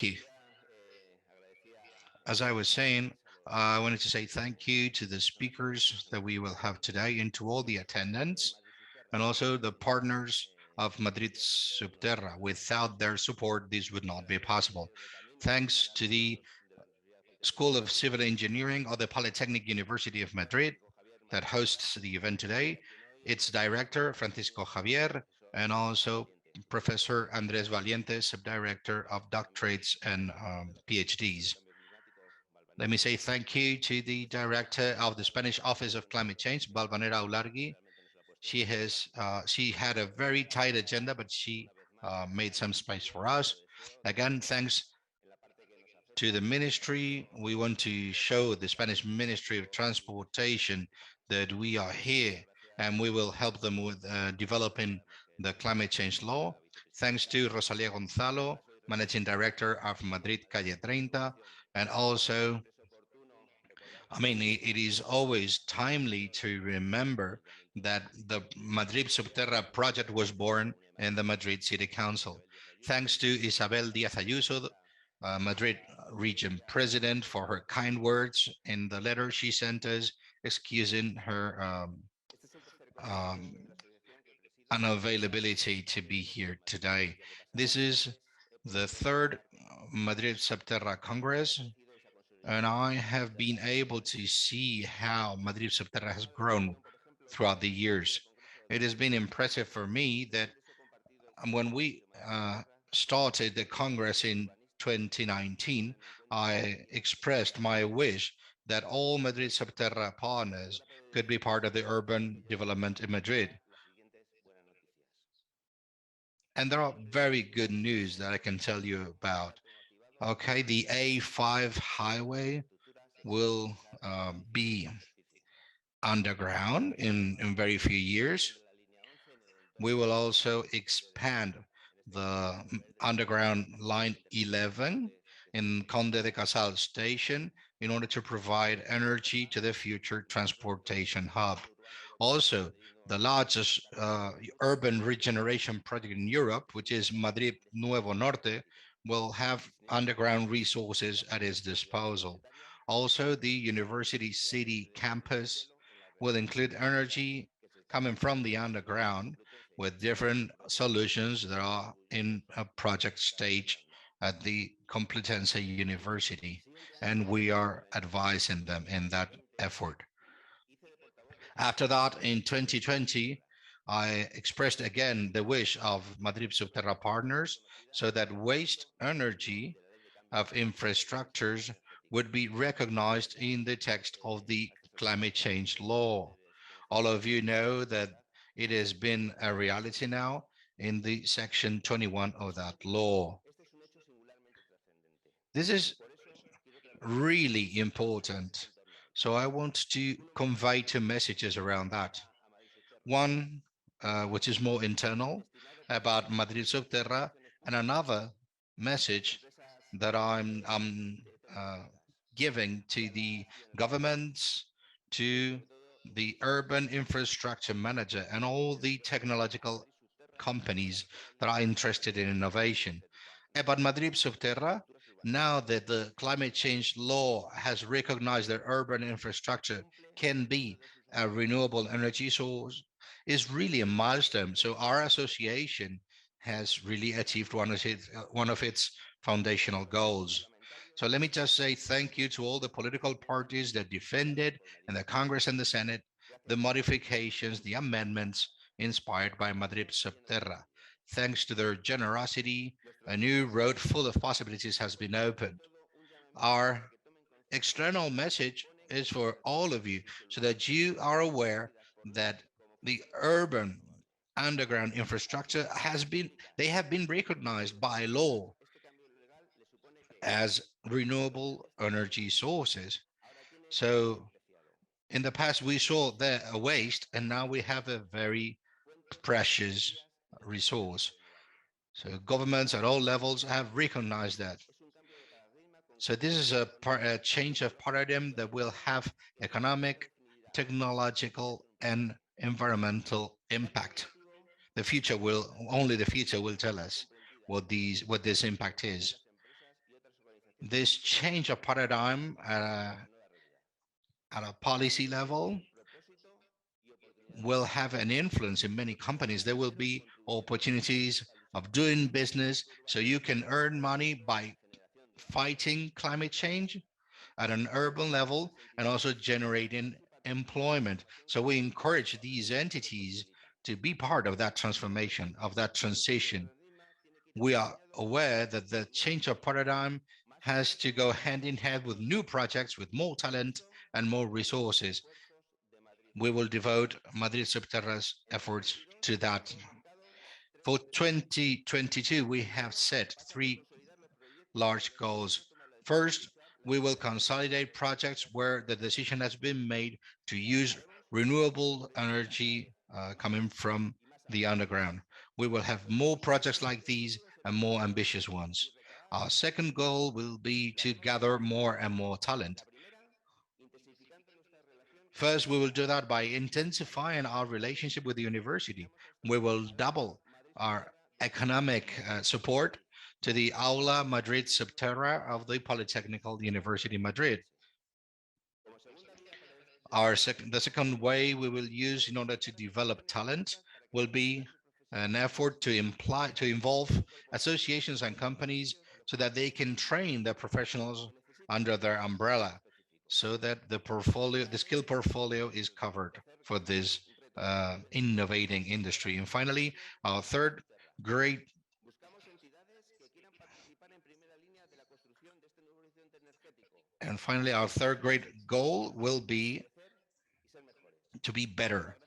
you. As I was saying, I wanted to say thank you to the speakers that we will have today and to all the attendants and also the partners of Madrid Subterra. Without their support, this would not be possible. Thanks to the School of Civil Engineering of the Polytechnic University of Madrid that hosts the event today, its director, Francisco Javier, and also Professor Andrés Valiente, subdirector of doctorates and PhDs. Let me say thank you to the director of the Spanish Office of Climate Change, Valvanera Ulargui. She had a very tight agenda, but she made some space for us. Again, thanks to the ministry. We want to show the Spanish Ministry of Transportation that we are here and we will help them with developing the climate change law. Thanks to Rosalía Gonzalo, Managing Director of Madrid Calle 30, and also it is always timely to remember that the Madrid Subterra project was born in the Madrid City Council. Thanks to Isabel Díaz Ayuso, Madrid region president, for her kind words in the letter she sent us, excusing her um, unavailability to be here today. This is the third Madrid Subterra Congress, and I have been able to see how Madrid Subterra has grown throughout the years. It has been impressive for me that when we started the Congress in 2019, I expressed my wish that all Madrid Subterra partners could be part of the urban development in Madrid. And there are very good news that I can tell you about. Okay, the A5 highway will be underground in very few years. We will also expand the underground line 11 in Conde de Casal station in order to provide energy to the future transportation hub. Also, the largest urban regeneration project in Europe, which is Madrid Nuevo Norte, will have underground resources at its disposal. Also, the University City campus will include energy coming from the underground with different solutions that are in a project stage at the Complutense University, and we are advising them in that effort. After that, in 2020, I expressed again the wish of Madrid Subterra partners so that waste energy of infrastructures would be recognized in the text of the climate change law. All of you know that it has been a reality now in the section 21 of that law. This is really important. So I want to convey two messages around that. One, which is more internal about Madrid Subterra, and another message that I'm giving to the governments, to the urban infrastructure manager, and all the technological companies that are interested in innovation. About Madrid Subterra, now that the climate change law has recognized that urban infrastructure can be a renewable energy source, is really a milestone. So our association has really achieved one of its foundational goals. So let me just say thank you to all the political parties that defended in the Congress and the Senate the modifications, the amendments inspired by Madrid Subterra. Thanks to their generosity, a new road full of possibilities has been opened. Our external message is for all of you so that you are aware that the urban underground infrastructure they have been recognized by law as renewable energy sources. So in the past we saw there a waste, and now we have a very precious resource. So governments at all levels have recognized that. So this is a change of paradigm that will have economic, technological, and environmental impact. The future will tell us what this impact is. This change of paradigm at a policy level will have an influence in many companies. There will be opportunities of doing business so you can earn money by fighting climate change at an urban level and also generating employment. So we encourage these entities to be part of that transformation, of that transition. We are aware that the change of paradigm has to go hand in hand with new projects, with more talent and more resources. We will devote Madrid Subterra's efforts to that. For 2022, we have set three large goals. First, we will consolidate projects where the decision has been made to use renewable energy coming from the underground. We will have more projects like these and more ambitious ones. Our second goal will be to gather more and more talent. First, we will do that by intensifying our relationship with the university. We will double our economic support to the Aula Madrid Subterra of the Polytechnical University Madrid. The second way we will use in order to develop talent will be an effort to involve associations and companies so that they can train their professionals under their umbrella, so that the skill portfolio is covered for this innovating industry. And finally, our third great our third great goal will be to be better,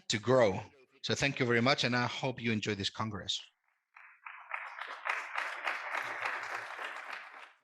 to grow. So thank you very much, and I hope you enjoy this Congress.